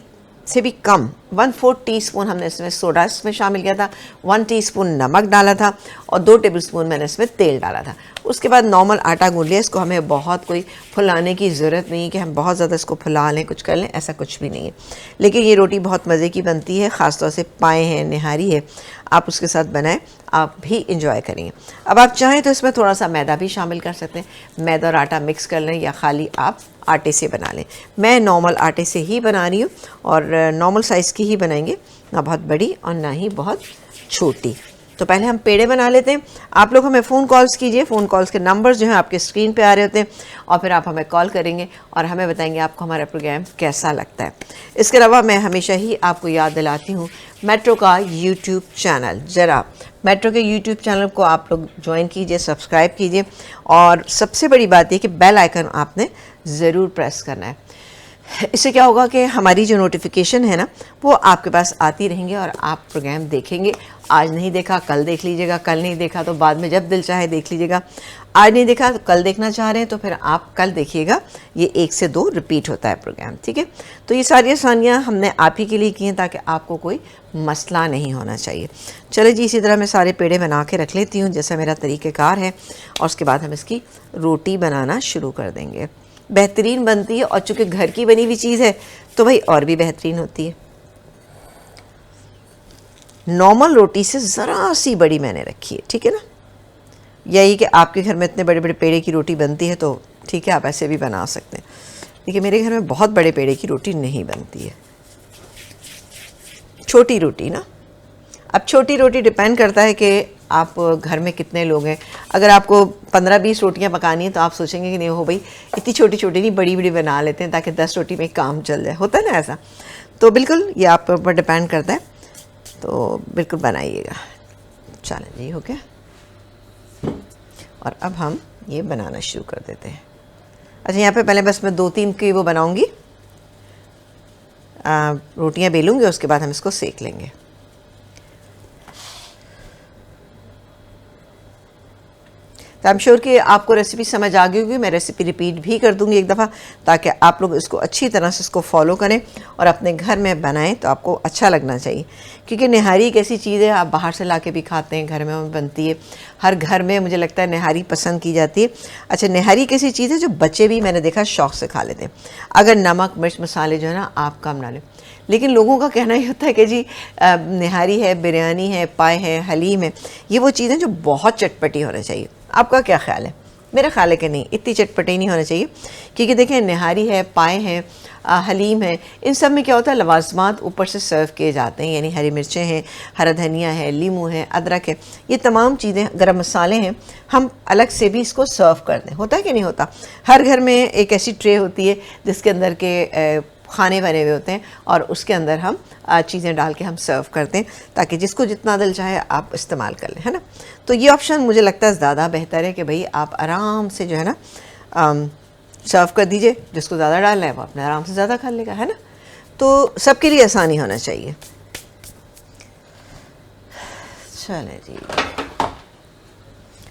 A: से भी कम 1/4 टीस्पून हमने इसमें सोडा इसमें शामिल किया था, 1 टीस्पून नमक डाला था और 2 टेबलस्पून मैंने इसमें तेल डाला था। उसके बाद नॉर्मल आटा गूंद लिया। इसको हमें बहुत कोई फुलाने की ज़रूरत नहीं है कि हम बहुत ज़्यादा इसको फुला लें, कुछ कर लें, ऐसा कुछ भी नहीं है। लेकिन ये रोटी बहुत मज़े की बनती है, ख़ासतौर से पाए हैं, निहारी है, आप उसके साथ बनाएं, आप भी इंजॉय करेंगे। अब आप चाहें तो इसमें थोड़ा सा मैदा भी शामिल कर सकते हैं, मैदा और आटा मिक्स कर लें या खाली आप आटे से बना लें। मैं नॉर्मल आटे से ही बना रही हूँ और नॉर्मल साइज़ की ही बनाएंगे, ना बहुत बड़ी और ना ही बहुत छोटी। तो पहले हम पेड़े बना लेते हैं। आप लोग हमें फ़ोन कॉल्स कीजिए, फ़ोन कॉल्स के नंबर्स जो हैं आपके स्क्रीन पे आ रहे होते हैं और फिर आप हमें कॉल करेंगे और हमें बताएंगे आपको हमारा प्रोग्राम कैसा लगता है। इसके अलावा मैं हमेशा ही आपको याद दिलाती हूँ मेट्रो का यूट्यूब चैनल, ज़रा मेट्रो के यूट्यूब चैनल को आप लोग ज्वाइन कीजिए, सब्सक्राइब कीजिए और सबसे बड़ी बात यह कि बेल आइकन आपने ज़रूर प्रेस करना है। इससे क्या होगा कि हमारी जो नोटिफिकेशन है ना वो आपके पास आती रहेंगी और आप प्रोग्राम देखेंगे। आज नहीं देखा कल देख लीजिएगा, कल नहीं देखा तो बाद में जब दिल चाहे देख लीजिएगा, आज नहीं देखा तो कल देखना चाह रहे हैं तो फिर आप कल देखिएगा। ये 1 से 2 रिपीट होता है प्रोग्राम, ठीक है। तो ये सारी आसानियाँ हमने आप ही के लिए की हैं ताकि आपको कोई मसला नहीं होना चाहिए। चलो जी, इसी तरह मैं सारे पेड़े बना के रख लेती हूँ जैसा मेरा तरीक़ेकार है और उसके बाद हम इसकी रोटी बनाना शुरू कर देंगे। बेहतरीन बनती है और चूँकि घर की बनी हुई चीज़ है तो भाई और भी बेहतरीन होती है। नॉर्मल रोटी से ज़रा सी बड़ी मैंने रखी है, ठीक है ना। यही कि आपके घर में इतने बड़े बड़े पेड़े की रोटी बनती है तो ठीक है, आप ऐसे भी बना सकते हैं। देखिए मेरे घर में बहुत बड़े पेड़े की रोटी नहीं बनती है, छोटी रोटी ना। अब छोटी रोटी डिपेंड करता है कि आप घर में कितने लोग हैं। अगर आपको 15-20 रोटियां पकानी है तो आप सोचेंगे कि नहीं हो भाई इतनी छोटी छोटी नहीं, बड़ी बड़ी बना लेते हैं ताकि 10 रोटी में काम चल जाए, होता है ना ऐसा। तो बिल्कुल ये आप पर डिपेंड करता है, तो बिल्कुल बनाइएगा। चलें जी, हो गया। और अब हम ये बनाना शुरू कर देते हैं। अच्छा, यहाँ पे पहले बस मैं 2-3 की वो बनाऊँगी, रोटियाँ बेलूँगी, उसके बाद हम इसको सेक लेंगे। तो आई एम श्योर कि आपको रेसिपी समझ आ गई होगी। मैं रेसिपी रिपीट भी कर दूंगी एक दफ़ा ताकि आप लोग इसको अच्छी तरह से इसको फॉलो करें और अपने घर में बनाएं तो आपको अच्छा लगना चाहिए। क्योंकि निहारी एक ऐसी चीज़ है, आप बाहर से लाके भी खाते हैं, घर में बनती है, हर घर में मुझे लगता है निहारी पसंद की जाती है। अच्छा, निहारी एक ऐसी चीज़ है जो बच्चे भी मैंने देखा शौक़ से खा लेते हैं, अगर नमक मिर्च मसाले जो है ना आप कम डालें। लेकिन लोगों का कहना ही होता है कि जी निहारी है, बिरयानी है, पाए है, हलीम है, ये वो चीज़ें जो बहुत चटपटी होना चाहिए। आपका क्या ख्याल है? मेरा ख्याल है कि नहीं, इतनी चटपटी नहीं होना चाहिए। क्योंकि देखें निहारी है, पाए हैं, हलीम है, इन सब में क्या होता है लवाजमात ऊपर से सर्व किए जाते हैं, यानी हरी मिर्चें हैं, हरा धनिया है, लीमू है, अदरक है, ये तमाम चीज़ें, गरम मसाले हैं, हम अलग से भी इसको सर्व कर दें। होता है कि नहीं होता? हर घर में एक ऐसी ट्रे होती है जिसके अंदर के खाने बने हुए होते हैं और उसके अंदर हम चीज़ें डाल के हम सर्व करते हैं ताकि जिसको जितना दिल चाहे आप इस्तेमाल कर लें, है ना। तो ये ऑप्शन मुझे लगता है ज़्यादा बेहतर है कि भाई आप आराम से जो है ना सर्व कर दीजिए। जिसको ज़्यादा डालना है वो अपने आराम से ज़्यादा खा लेगा, है ना। तो सबके लिए आसानी होना चाहिए। चलें जी,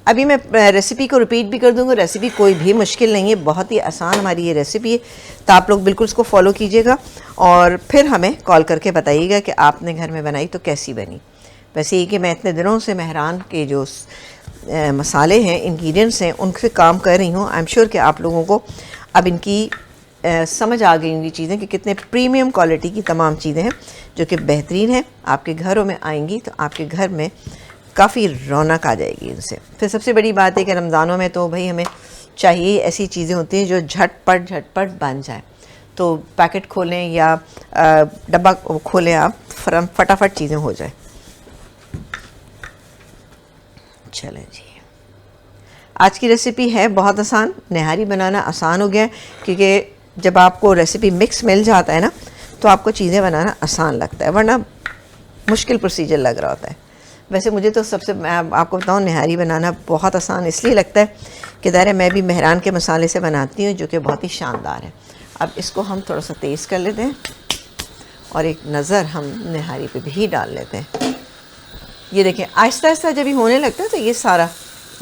A: अभी मैं रेसिपी को रिपीट भी कर दूंगा। रेसिपी कोई भी मुश्किल नहीं है, बहुत ही आसान हमारी ये रेसिपी है। तो आप लोग बिल्कुल इसको फॉलो कीजिएगा और फिर हमें कॉल करके बताइएगा कि आपने घर में बनाई तो कैसी बनी। वैसे ये कि मैं इतने दिनों से मेहरान के जो मसाले हैं, इंग्रेडिएंट्स हैं, उनसे काम कर रही हूँ। आई एम श्योर कि आप लोगों को अब इनकी समझ आ गई होंगी चीज़ें कि कितने प्रीमियम क्वालिटी की तमाम चीज़ें हैं जो कि बेहतरीन हैं। आपके घरों में आएंगी तो आपके घर में काफ़ी रौनक आ जाएगी इनसे। फिर सबसे बड़ी बात है कि रमज़ानों में तो भाई हमें चाहिए ऐसी चीज़ें होती हैं जो झटपट बन जाए। तो पैकेट खोलें या डब्बा खोलें आप, फटाफट चीज़ें हो जाए। चलें जी, आज की रेसिपी है बहुत आसान। निहारी बनाना आसान हो गया है क्योंकि जब आपको रेसिपी मिक्स मिल जाता है ना तो आपको चीज़ें बनाना आसान लगता है, वरना मुश्किल प्रोसीजर लग रहा होता है। वैसे मुझे तो सबसे, मैं आपको बताऊँ, निहारी बनाना बहुत आसान इसलिए लगता है कि दायरे मैं भी मेहरान के मसाले से बनाती हूँ जो कि बहुत ही शानदार है। अब इसको हम थोड़ा सा तेज़ कर लेते हैं और एक नज़र हम निहारी पे भी डाल लेते हैं। ये देखें आहिस्ता आहिस्ता जब ये होने लगता है तो ये सारा,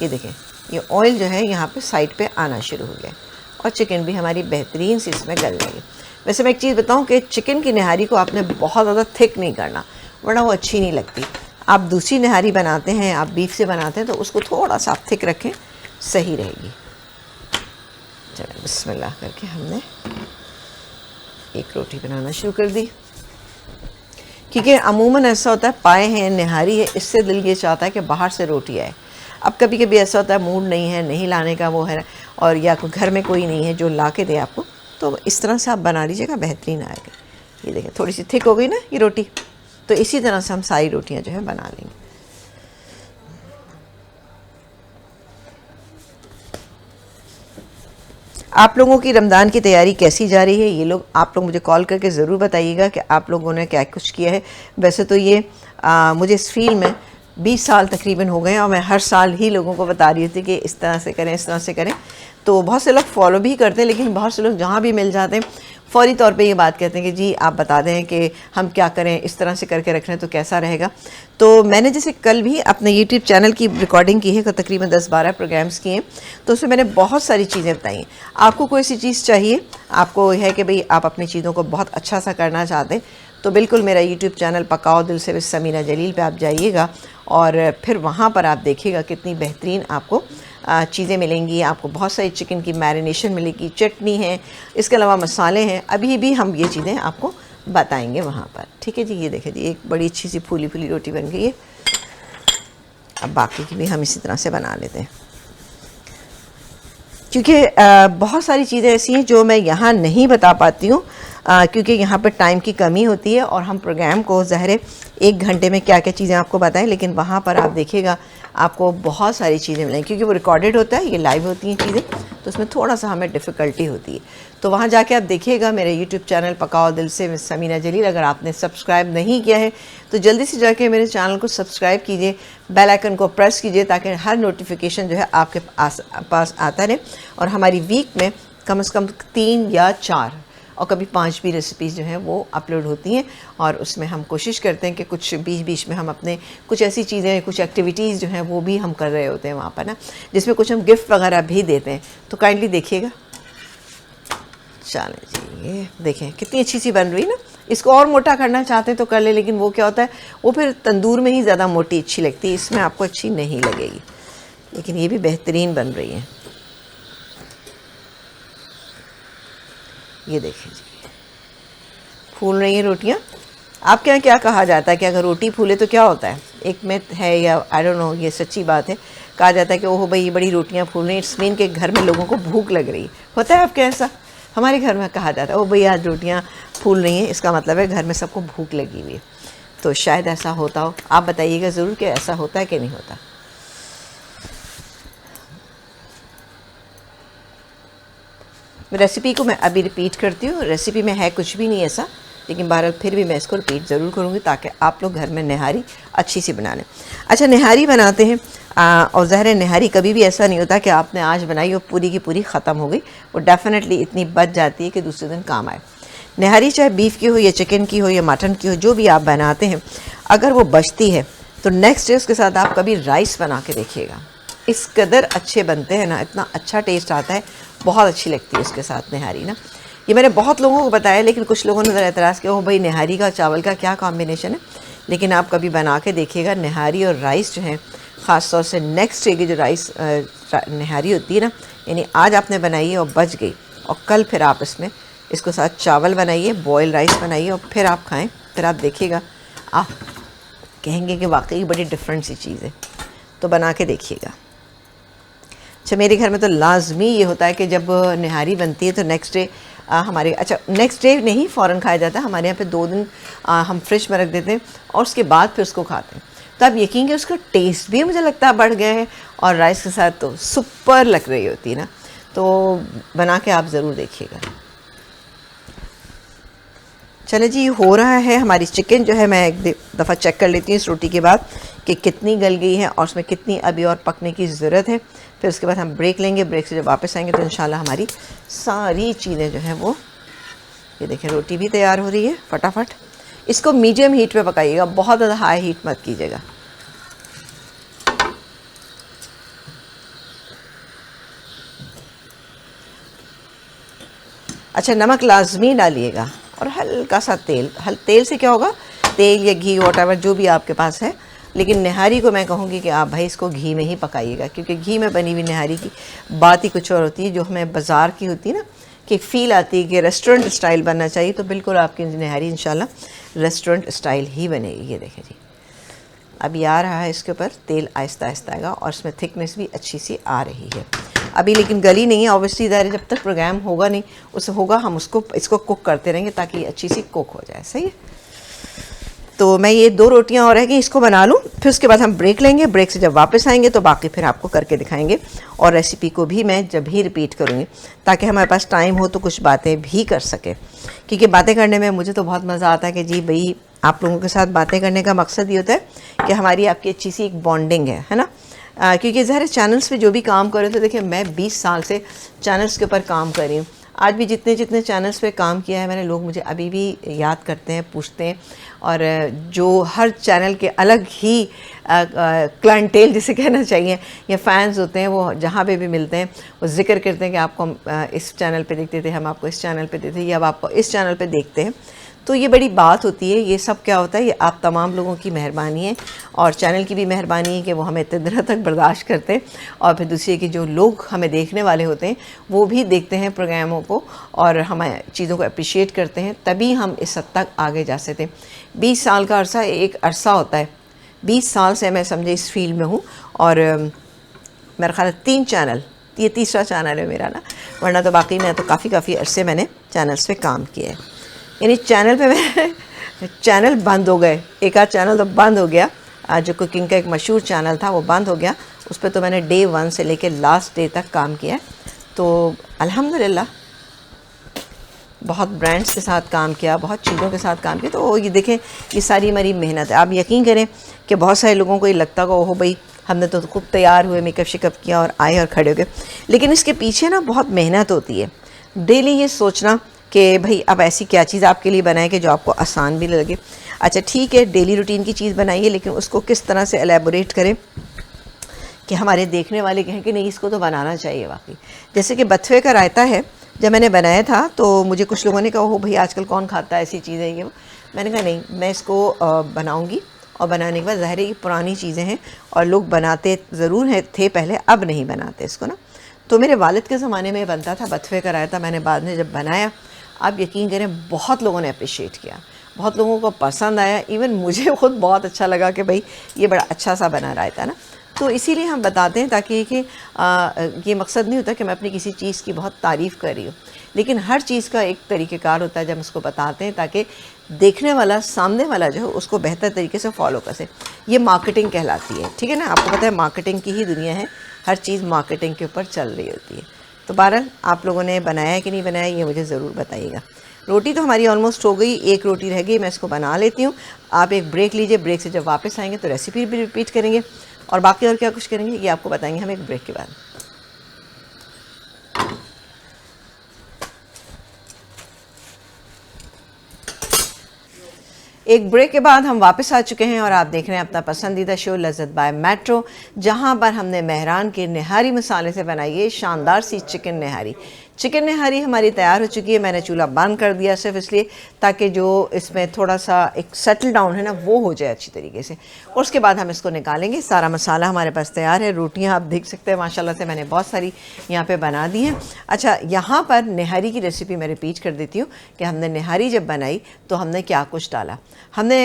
A: ये देखें ये ऑयल जो है यहाँ पे साइड पे आना शुरू हो गया। और चिकन भी हमारी बेहतरीन सी इसमें गल जाएगी। वैसे मैं एक चीज़ बताऊं कि चिकन की निहारी को आपने बहुत ज़्यादा थिक नहीं करना, वरना वो अच्छी नहीं लगती। आप दूसरी निहारी बनाते हैं, आप बीफ से बनाते हैं, तो उसको थोड़ा सा आप थिक रखें, सही रहेगी। चलो बिस्मिल्लाह करके हमने एक रोटी बनाना शुरू कर दी, क्योंकि अमूमन ऐसा होता है पाए हैं निहारी है, इससे दिल ये चाहता है कि बाहर से रोटी आए। अब कभी कभी ऐसा होता है मूड नहीं है, नहीं लाने का वो है, और या घर में कोई नहीं है जो ला के दे आपको, तो इस तरह से आप बना लीजिएगा, बेहतरीन आएगी। ये देखें थोड़ी सी थिक हो गई ना ये रोटी, तो इसी तरह से हम सारी रोटियां जो है बना लेंगे। आप लोगों की रमज़ान की तैयारी कैसी जा रही है, ये लोग आप लोग मुझे कॉल करके ज़रूर बताइएगा कि आप लोगों ने क्या कुछ किया है। वैसे तो ये मुझे इस फील्ड में 20 साल तकरीबन हो गए हैं, और मैं हर साल ही लोगों को बता रही थी कि इस तरह से करें, इस तरह से करें। तो बहुत से लोग फॉलो भी करते हैं, लेकिन बहुत से लोग जहाँ भी मिल जाते हैं फ़ौरी तौर पे ये बात कहते हैं कि जी आप बता दें कि हम क्या करें, इस तरह से करके रख रहे हैं तो कैसा रहेगा। तो मैंने जैसे कल भी अपने यूट्यूब चैनल की रिकॉर्डिंग की है, तो तकरीबन 10-12 प्रोग्राम्स किए हैं, तो उसमें मैंने बहुत सारी चीज़ें बताई हैं। आपको कोई सी चीज़ चाहिए, आपको है कि भाई आप अपनी चीज़ों को बहुत अच्छा सा करना चाहते हैं, तो बिल्कुल मेरा यूट्यूब चैनल पकाओ दिल से विद समीना जलील पे आप जाइएगा, और फिर वहाँ पर आप देखिएगा कितनी बेहतरीन आपको चीज़ें मिलेंगी। आपको बहुत सारी चिकन की मैरिनेशन मिलेगी, चटनी है, इसके अलावा मसाले हैं, अभी भी हम ये चीज़ें आपको बताएंगे वहाँ पर। ठीक है जी। ये देखें जी, एक बड़ी अच्छी सी फूली फूली रोटी बन गई है। अब बाकी की भी हम इसी तरह से बना लेते हैं, क्योंकि बहुत सारी चीज़ें ऐसी हैं जो मैं यहाँ नहीं बता पाती हूँ, क्योंकि यहाँ पर टाइम की कमी होती है, और हम प्रोग्राम को ज़ाहिर 1 घंटे में क्या क्या चीज़ें आपको बताएं, लेकिन वहाँ पर आप देखिएगा आपको बहुत सारी चीज़ें मिलेंगी, क्योंकि वो रिकॉर्डेड होता है, ये लाइव होती हैं चीज़ें, तो उसमें थोड़ा सा हमें डिफ़िकल्टी होती है। तो वहाँ जाके आप देखिएगा मेरे यूट्यूब चैनल पकाओ दिल से मिस समीना जलील। अगर आपने सब्सक्राइब नहीं किया है तो जल्दी से जाके मेरे चैनल को सब्सक्राइब कीजिए, बेल आइकन को प्रेस कीजिए, ताकि हर नोटिफिकेशन जो है आपके पास आता रहे, और हमारी वीक में कम से कम 3 या 4 और कभी 5 भी रेसिपीज़ जो हैं वो अपलोड होती हैं। और उसमें हम कोशिश करते हैं कि कुछ बीच बीच में हम अपने कुछ ऐसी चीज़ें, कुछ एक्टिविटीज़ जो हैं वो भी हम कर रहे होते हैं वहाँ पर ना, जिसमें कुछ हम गिफ्ट वगैरह भी देते हैं, तो काइंडली देखिएगा। चलें जी, ये देखें कितनी अच्छी सी बन रही है ना। इसको और मोटा करना चाहते हैं तो कर ले, लेकिन वो क्या होता है, वो फिर तंदूर में ही ज़्यादा मोटी अच्छी लगती है, इसमें आपको अच्छी नहीं लगेगी। लेकिन ये भी बेहतरीन बन रही है। ये देखें जी, फूल रही हैं रोटियाँ। आपके यहाँ क्या कहा जाता है कि अगर रोटी फूले तो क्या होता है? एक मिथ है, या आई डोंट नो, ये सच्ची बात है, कहा जाता है कि ओह भाई ये बड़ी रोटियाँ फूल रही हैं, इट्स मीन के घर में लोगों को भूख लग रही है। होता है आपके ऐसा? हमारे घर में कहा जाता है ओ भाई आज रोटियाँ फूल रही हैं, इसका मतलब है घर में सबको भूख लगी हुई है। तो शायद ऐसा होता हो, आप बताइएगा ज़रूर कि ऐसा होता है कि नहीं होता। रेसिपी को मैं अभी रिपीट करती हूँ। रेसिपी में है कुछ भी नहीं ऐसा, लेकिन बहरहाल फिर भी मैं इसको रिपीट ज़रूर करूँगी ताकि आप लोग घर में निहारी अच्छी सी बना लें। अच्छा, निहारी बनाते हैं, और ज़ाहिर निहारी कभी भी ऐसा नहीं होता कि आपने आज बनाई और पूरी की पूरी ख़त्म हो गई। वो डेफ़िनेटली इतनी बच जाती है कि दूसरे दिन काम आए। निहारी चाहे बीफ की हो या चिकन की हो या मटन की हो, जो भी आप बनाते हैं, अगर वो बचती है तो नेक्स्ट डे उसके साथ आप कभी राइस बना के देखिएगा। इस कदर अच्छे बनते हैं ना, इतना अच्छा टेस्ट आता है, बहुत अच्छी लगती है उसके साथ निहारी ना। ये मैंने बहुत लोगों को बताया, लेकिन कुछ लोगों ने ज़रा एतराज़ किया, ओ भाई निहारी का चावल का क्या कॉम्बिनेशन है। लेकिन आप कभी बना के देखिएगा, निहारी और राइस जो है, ख़ास तौर से नेक्स्ट डे की जो राइस निहारी होती है ना, यानी आज आपने बनाई है और बच गई, और कल फिर आप इसको साथ चावल बनाइए, बॉयल राइस बनाइए, और फिर आप खाएँ, फिर आप देखिएगा, आप कहेंगे कि वाकई बड़ी डिफरेंट सी चीज़ है। तो बना के देखिएगा। अच्छा, मेरे घर में तो लाजमी ये होता है कि जब निहारी बनती है तो नेक्स्ट डे हमारे, अच्छा नेक्स्ट डे नहीं फ़ौरन खाया जाता है, हमारे यहाँ पे 2 दिन हम फ्रिज में रख देते हैं और उसके बाद फिर उसको खाते हैं। तो आप यकीन कि उसका टेस्ट भी मुझे लगता है बढ़ गया है, और राइस के साथ तो सुपर लग रही होती है ना। तो बना के आप ज़रूर देखिएगा। चले जी, हो रहा है हमारी चिकन जो है, मैं एक दफ़ा चेक कर लेती हूँ इस रोटी के बाद कि कितनी गल गई है और उसमें कितनी अभी और पकने की ज़रूरत है। फिर उसके बाद हम ब्रेक लेंगे, ब्रेक से जब वापस आएंगे तो इंशाल्लाह हमारी सारी चीज़ें जो हैं वो, ये देखें रोटी भी तैयार हो रही है फटाफट। इसको मीडियम हीट पे पकाइएगा, बहुत ज़्यादा हाई हीट मत कीजिएगा। अच्छा, नमक लाजमी डालिएगा और हल्का सा तेल। तेल से क्या होगा, तेल या घी वॉटएवर जो भी आपके पास है, लेकिन निहारी को मैं कहूँगी कि आप भाई इसको घी में ही पकाइएगा, क्योंकि घी में बनी हुई निहारी की बात ही कुछ और होती है। जो हमें बाज़ार की होती है ना, कि फ़ील आती है कि रेस्टोरेंट स्टाइल बनना चाहिए, तो बिल्कुल आपकी निहारी इंशाल्लाह रेस्टोरेंट स्टाइल ही बनेगी। ये देखें जी, अभी आ रहा है इसके ऊपर तेल, आहिस्ता आहिस्ता आएगा और इसमें थिकनेस भी अच्छी सी आ रही है अभी, लेकिन गली नहीं है ऑब्वियसली। ज़ाहिर जब तक प्रोग्राम होगा नहीं, उससे होगा हम इसको कुक करते रहेंगे ताकि अच्छी सी कुक हो जाए। सही है, तो मैं ये 2 रोटियां और है कि इसको बना लूँ, फिर उसके बाद हम ब्रेक लेंगे। ब्रेक से जब वापस आएंगे तो बाकी फिर आपको करके दिखाएंगे, और रेसिपी को भी मैं जब ही रिपीट करूँगी ताकि हमारे पास टाइम हो तो कुछ बातें भी कर सके, क्योंकि बातें करने में मुझे तो बहुत मज़ा आता है कि जी भाई आप लोगों के साथ बातें करने का मकसद ये होता है कि हमारी आपकी अच्छी सी एक बॉन्डिंग है ना। क्योंकि ज़ाहिर चैनल्स पे जो भी काम कर रहे थे, देखिए मैं 20 साल से चैनल्स के ऊपर काम कर रही हूँ। आज भी जितने जितने चैनल्स पे काम किया है मैंने, लोग मुझे अभी भी याद करते हैं, पूछते हैं, और जो हर चैनल के अलग ही क्लाइंटेल जिसे कहना चाहिए या फैंस होते हैं, वो जहाँ पे भी मिलते हैं वो जिक्र करते हैं कि आपको हम इस चैनल पे देखते थे, हम आपको इस चैनल पे देखते थे, या अब आपको इस चैनल पे देखते हैं। तो ये बड़ी बात होती है। ये सब क्या होता है, ये आप तमाम लोगों की मेहरबानी है, और चैनल की भी मेहरबानी है कि वो हमें इतने दिनों तक बर्दाश्त करते हैं, और फिर दूसरी कि जो लोग हमें देखने वाले होते हैं वो भी देखते हैं प्रोग्रामों को और हमें चीज़ों को अप्रिशिएट करते हैं, तभी हम इस हद तक आगे जा सकते हैं। 20 साल का अरसा एक अरसा होता है। 20 साल से मैं समझे इस फील्ड में हूँ, और मेरा ख्याल 3 चैनल, ये तीसरा चैनल है मेरा ना, वरना तो बाकी मैं तो काफ़ी अरसे मैंने चैनल्स पे काम किया है। यानी चैनल पे मेरे चैनल बंद हो गए, एक आध चैनल तो बंद हो गया, जो कुकिंग का एक मशहूर चैनल था वो बंद हो गया। उस पर तो मैंने डे 1 से लेकर लास्ट डे तक काम किया है। तो अल्हम्दुलिल्लाह बहुत ब्रांड्स के साथ काम किया, बहुत चीज़ों के साथ काम किया। तो ये देखें, ये सारी हमारी मेहनत है। आप यकीन करें कि बहुत सारे लोगों को ये लगता होगा ओहो भाई हमने तो खूब तैयार हुए, मेकअप शेकअप किया और आए और खड़े हो गए, लेकिन इसके पीछे ना बहुत मेहनत होती है। डेली ये सोचना कि भाई अब ऐसी क्या चीज़ आपके लिए बनाए कि जो आपको आसान भी लगे। अच्छा ठीक है, डेली रूटीन की चीज़ बनाइए, लेकिन उसको किस तरह से एलेबोरेट करें कि हमारे देखने वाले कहें कि नहीं इसको तो बनाना चाहिए वाकई। जैसे कि बथुए का रायता है, जब मैंने बनाया था तो मुझे कुछ लोगों ने कहा हो भाई आजकल कौन खाता है ऐसी चीज़ें ये वो। मैंने कहा नहीं, मैं इसको बनाऊँगी, और बनाने के बाद ज़ाहिर है ये पुरानी चीज़ें हैं और लोग बनाते ज़रूर हैं थे पहले, अब नहीं बनाते इसको ना। तो मेरे वालिद के ज़माने में बनता था बथुए का रायता, मैंने बाद में जब बनाया, आप यकीन करें बहुत लोगों ने अप्रिशिएट किया, बहुत लोगों को पसंद आया, इवन मुझे खुद बहुत अच्छा लगा कि भाई ये बड़ा अच्छा सा बना रायता ना। तो इसीलिए हम बताते हैं ताकि कि ये मकसद नहीं होता कि मैं अपनी किसी चीज़ की बहुत तारीफ़ कर रही हूँ, लेकिन हर चीज़ का एक तरीक़ेकार होता है जब उसको बताते हैं, ताकि देखने वाला, सामने वाला जो है उसको बेहतर तरीके से फॉलो कर सके। ये मार्केटिंग कहलाती है, ठीक है ना। आपको पता है मार्केटिंग की ही दुनिया है, हर चीज़ मार्केटिंग के ऊपर चल रही होती है। तो बहरहाल आप लोगों ने बनाया है कि नहीं बनाया ये मुझे ज़रूर बताइएगा। रोटी तो हमारी ऑलमोस्ट हो गई, एक रोटी रह गई, मैं इसको बना लेती हूँ। आप एक ब्रेक लीजिए, ब्रेक से जब वापस आएंगे तो रेसिपी भी रिपीट करेंगे, और बाकी और क्या कुछ करेंगे ये आपको बताएंगे हम एक ब्रेक के बाद। एक ब्रेक के बाद हम वापस आ चुके हैं और आप देख रहे हैं अपना पसंदीदा शो लज़्ज़त बाय मेट्रो, जहां पर हमने मेहरान के निहारी मसाले से बनाई है शानदार सी चिकन निहारी। चिकन निहारी हमारी तैयार हो चुकी है। मैंने चूल्हा बंद कर दिया सिर्फ इसलिए ताकि जो इसमें थोड़ा सा एक सेटल डाउन है ना वो हो जाए अच्छी तरीके से, और उसके बाद हम इसको निकालेंगे। सारा मसाला हमारे पास तैयार है। रोटियां आप देख सकते हैं माशाल्लाह से मैंने बहुत सारी यहाँ पे बना दी हैं। अच्छा, यहाँ पर निहारी की रेसिपी मैं रिपीट कर देती हूँ कि हमने निहारी जब बनाई तो हमने क्या कुछ डाला। हमने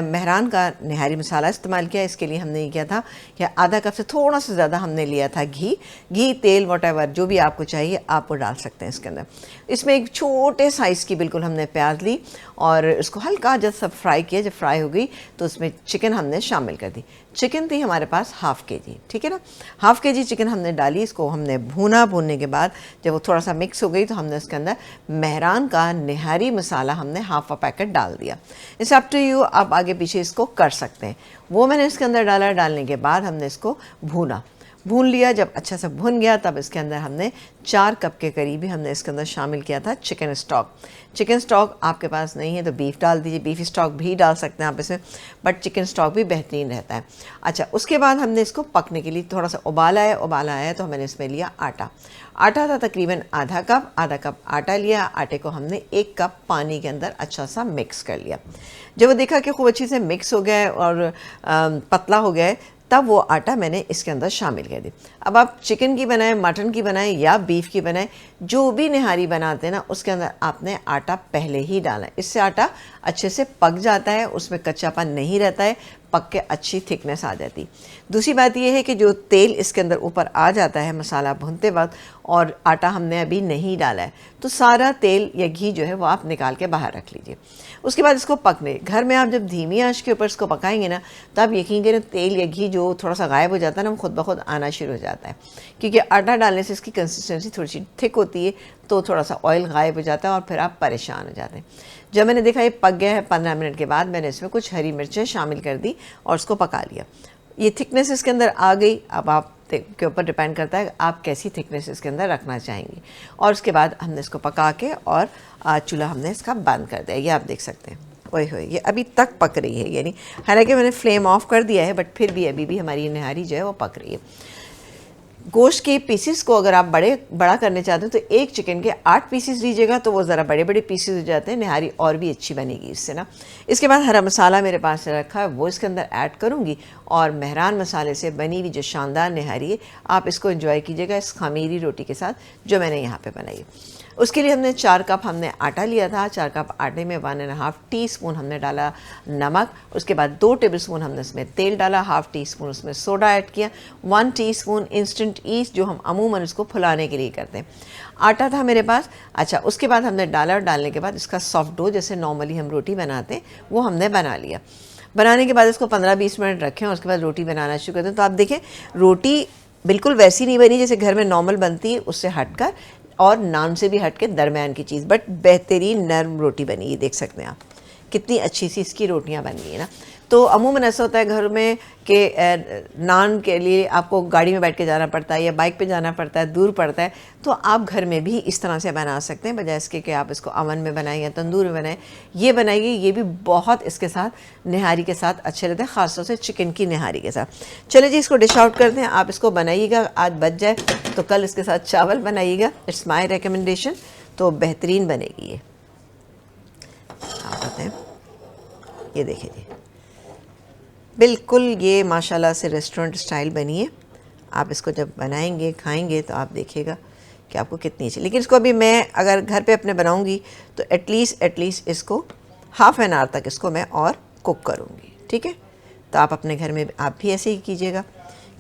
A: मेहरान का निहारी मसाला इस्तेमाल किया। इसके लिए हमने ये किया था कि आधा कप से थोड़ा सा ज़्यादा हमने लिया था घी, तेल, वॉटएवर जो भी आपको चाहिए आप वो डाल सकते हैं इसके अंदर। इसमें एक छोटे साइज़ की बिल्कुल हमने प्याज ली और इसको हल्का जब सब फ्राई किया, जब फ्राई हो गई तो उसमें चिकन हमने शामिल कर दी। चिकन थी हमारे पास ½ kg, ठीक है ना। ½ kg चिकन हमने डाली, इसको हमने भूना। भूनने के बाद जब वो थोड़ा सा मिक्स हो गई तो हमने इसके अंदर मेहरान का निहारी मसाला हमने ½ पैकेट डाल दिया। इट्स अप टू यू, आप आगे पीछे इसको कर सकते हैं। वो मैंने इसके अंदर डाला। डालने के बाद हमने इसको भूना। भून लिया। जब अच्छा से भुन गया तब इसके अंदर हमने 4 कप के करीब ही हमने इसके अंदर शामिल किया था चिकन स्टॉक। चिकन स्टॉक आपके पास नहीं है तो बीफ डाल दीजिए, बीफ स्टॉक भी डाल सकते हैं आप इसमें, बट चिकन स्टॉक भी बेहतरीन रहता है। अच्छा, उसके बाद हमने इसको पकने के लिए थोड़ा सा उबाला है तो मैंने इसमें लिया आटा था तकरीबन आधा कप आटा लिया। आटे को हमने 1 कप पानी के अंदर अच्छा सा मिक्स कर लिया। जब वो देखा कि खूब अच्छी से मिक्स हो गया है और पतला हो गया है, तब वो आटा मैंने इसके अंदर शामिल कर दी। अब आप चिकन की बनाएं, मटन की बनाएं या बीफ की बनाएं, जो भी निहारी बनाते हैं ना उसके अंदर आपने आटा पहले ही डाला है। इससे आटा अच्छे से पक जाता है, उसमें कच्चापन नहीं रहता है, पक के अच्छी थिकनेस आ जाती। दूसरी बात यह है कि जो तेल इसके अंदर ऊपर आ जाता है मसाला भूनते वक्त और आटा हमने अभी नहीं डाला है, तो सारा तेल या घी जो है वो आप निकाल के बाहर रख लीजिए। उसके बाद इसको पकने घर में आप जब धीमी आंच के ऊपर इसको पकाएंगे ना, तो आप यकीन करें तेल या घी जो थोड़ा सा गायब हो जाता है ना, वो खुद ब खुद आना शुरू हो जाता है, क्योंकि आटा डालने से इसकी कंसिस्टेंसी थोड़ी सी थिक होती है, तो थोड़ा सा ऑयल गायब हो जाता है और फिर आप परेशान हो जाते हैं। जब मैंने देखा ये पक गया है, 15 मिनट के बाद मैंने इसमें कुछ हरी मिर्चें शामिल कर दी और उसको पका लिया। ये थिकनेस इसके अंदर आ गई। अब आप के ऊपर डिपेंड करता है आप कैसी थिकनेस इसके अंदर रखना चाहेंगे। और उसके बाद हमने इसको पका के और चूल्हा हमने इसका बंद कर दिया। ये आप देख सकते हैं, ओए होए ये अभी तक पक रही है, यानी हालांकि मैंने फ्लेम ऑफ कर दिया है, बट फिर भी अभी भी हमारी निहारी जो है वो पक रही है। गोश्त के पीसेस को अगर आप बड़ा करने चाहते हो तो एक चिकन के 8 पीसेस लीजिएगा, तो वो ज़रा बड़े बड़े पीसेस हो जाते हैं, निहारी और भी अच्छी बनेगी इससे ना। इसके बाद हरा मसाला मेरे पास रखा है, वो इसके अंदर ऐड करूँगी और मेहरान मसाले से बनी हुई जो शानदार निहारी है, आप इसको एंजॉय कीजिएगा इस खमीरी रोटी के साथ जो मैंने यहाँ पर बनाई है। उसके लिए हमने 4 कप हमने आटा लिया था। 4 कप आटे में 1.5 टीस्पून हमने डाला नमक। उसके बाद 2 टेबलस्पून हमने इसमें तेल डाला, ½ टीस्पून उसमें सोडा ऐड किया, 1 टीस्पून इंस्टेंट ईस्ट जो हम अमूमन इसको फुलाने के लिए करते हैं। आटा था मेरे पास। अच्छा, उसके बाद हमने डाला और डालने के बाद इसका सॉफ्ट डो जैसे नॉर्मली हम रोटी बनाते हैं वो हमने बना लिया। बनाने के बाद इसको 15-20 मिनट रखें और उसके बाद रोटी बनाना शुरू करते हैं। तो आप देखें रोटी बिल्कुल वैसी नहीं बनी जैसे घर में नॉर्मल बनती है, उससे हटकर और नान से भी हट के दरमियान की चीज़, बट बेहतरीन नरम रोटी बनी। ये देख सकते हैं आप कितनी अच्छी सी इसकी रोटियां बन गई है ना। तो अमूमन ऐसा होता है घर में कि नान के लिए आपको गाड़ी में बैठ के जाना पड़ता है या बाइक पे जाना पड़ता है, दूर पड़ता है, तो आप घर में भी इस तरह से बना सकते हैं, बजाय इसके कि आप इसको अवन में बनाएं या तंदूर में बनाएं। ये बनाइए, ये भी बहुत इसके साथ निहारी के साथ अच्छे रहते हैं, ख़ासतौर से चिकन की निहारी के साथ। चलिए जी, इसको डिश आउट करते हैं। आप इसको बनाइएगा, आज बच जाए तो कल इसके साथ चावल बनाइएगा। इट्स माई रिकमेंडेशन, तो बेहतरीन बनेगी ये। आप बताएं, ये देखिए जी, बिल्कुल ये माशाल्लाह से रेस्टोरेंट स्टाइल बनी है। आप इसको जब बनाएंगे खाएंगे तो आप देखिएगा कि आपको कितनी अच्छी। लेकिन इसको अभी मैं अगर घर पे अपने बनाऊंगी तो एटलीस्ट इसको ½ एन आवर तक इसको मैं और कुक करूंगी, ठीक है। तो आप अपने घर में आप भी ऐसे ही कीजिएगा,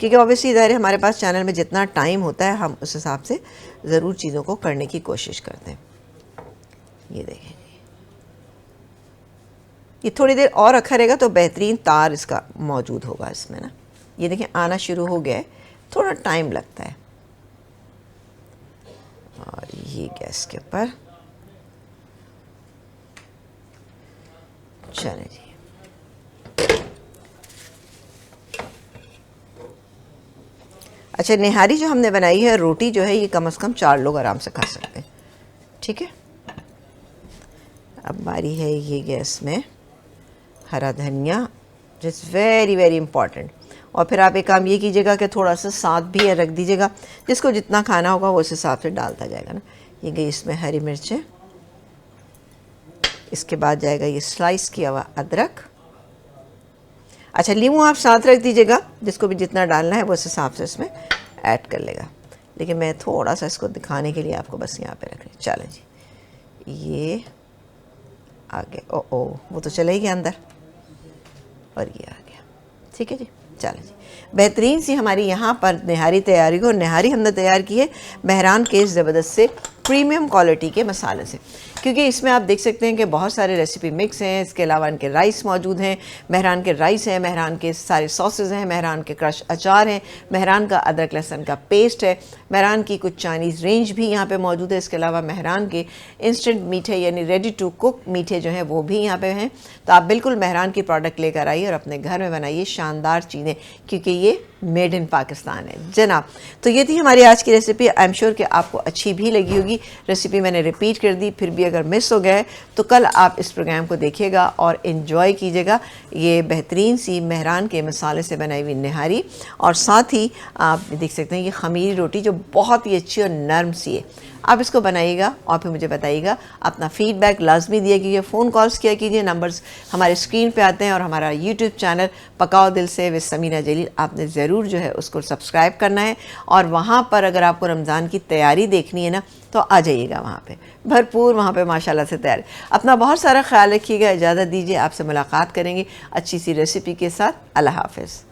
A: क्योंकि ऑब्वियसली ज़ाहिर है हमारे पास चैनल में जितना टाइम होता है हम उस हिसाब से ज़रूर चीज़ों को करने की कोशिश करते हैं। ये देखें, ये थोड़ी देर और रखा रहेगा तो बेहतरीन तार इसका मौजूद होगा इसमें ना। ये देखें आना शुरू हो गया है, थोड़ा टाइम लगता है। और ये गैस के ऊपर चले जी। अच्छा, निहारी जो हमने बनाई है, रोटी जो है ये कम से कम 4 लोग आराम से खा सकते हैं, ठीक है। अब बारी है ये गैस में हरा धनिया, जिस वेरी वेरी इंपॉर्टेंट। और फिर आप एक काम ये कीजिएगा कि थोड़ा सा साथ भी रख दीजिएगा, जिसको जितना खाना होगा वो उस हिसाब से डालता जाएगा ना। ये गई इसमें हरी मिर्चें, इसके बाद जाएगा ये स्लाइस किया हुआ अदरक। अच्छा, नींबू आप साथ रख दीजिएगा, जिसको भी जितना डालना है वो उस हिसाब से इसमें ऐड कर लेगा। लेकिन मैं थोड़ा सा इसको दिखाने के लिए आपको बस यहाँ पे रख रही। चलें जी, ये आगे ओ वो तो चले ही गया अंदर और ये आ गया, ठीक है जी। चलें जी, बेहतरीन सी हमारी यहाँ पर निहारी तैयारी हो। निहारी हमने तैयार की है मेहरान के ज़बरदस्त से प्रीमियम क्वालिटी के मसाले से, क्योंकि इसमें आप देख सकते हैं कि बहुत सारे रेसिपी मिक्स हैं। इसके अलावा इनके राइस मौजूद हैं, मेहरान के राइस हैं, मेहरान के सारे सॉसेज हैं, मेहरान के क्रश अचार हैं, मेहरान का अदरक लहसुन का पेस्ट है, मेहरान की कुछ चाइनीज़ रेंज भी यहाँ पे मौजूद है। इसके अलावा मेहरान के इंस्टेंट मीठे यानी रेडी टू कुक मीठे जो हैं वो भी यहाँ पे हैं। तो आप बिल्कुल मेहरान की प्रोडक्ट लेकर आइए और अपने घर में बनाइए शानदार चीज़ें, क्योंकि ये मेड इन पाकिस्तान है जनाब। तो ये थी हमारी आज की रेसिपी। आई एम श्योर कि आपको अच्छी भी लगी होगी। रेसिपी मैंने रिपीट कर दी, फिर भी अगर मिस हो गए तो कल आप इस प्रोग्राम को देखिएगा और इन्जॉय कीजिएगा। ये बेहतरीन सी मेहरान के मसाले से बनाई हुई निहारी, और साथ ही आप देख सकते हैं ये खमीरी रोटी जो बहुत ही अच्छी और नरम सी है। आप इसको बनाइएगा और फिर मुझे बताइएगा। अपना फ़ीडबैक लाजमी दिया कीजिए, फ़ोन कॉल्स किया कीजिए, नंबर्स हमारे स्क्रीन पे आते हैं। और हमारा यूट्यूब चैनल पकाओ दिल से विद समीना जलील आपने ज़रूर जो है उसको सब्सक्राइब करना है। और वहाँ पर अगर आपको रमज़ान की तैयारी देखनी है ना तो आ जाइएगा वहाँ पे, भरपूर वहाँ पे माशाल्लाह से तैयार। अपना बहुत सारा ख्याल रखिएगा। इजाज़त दीजिए, आपसे मुलाकात करेंगे अच्छी सी रेसिपी के साथ। अल्लाह हाफ़िज़।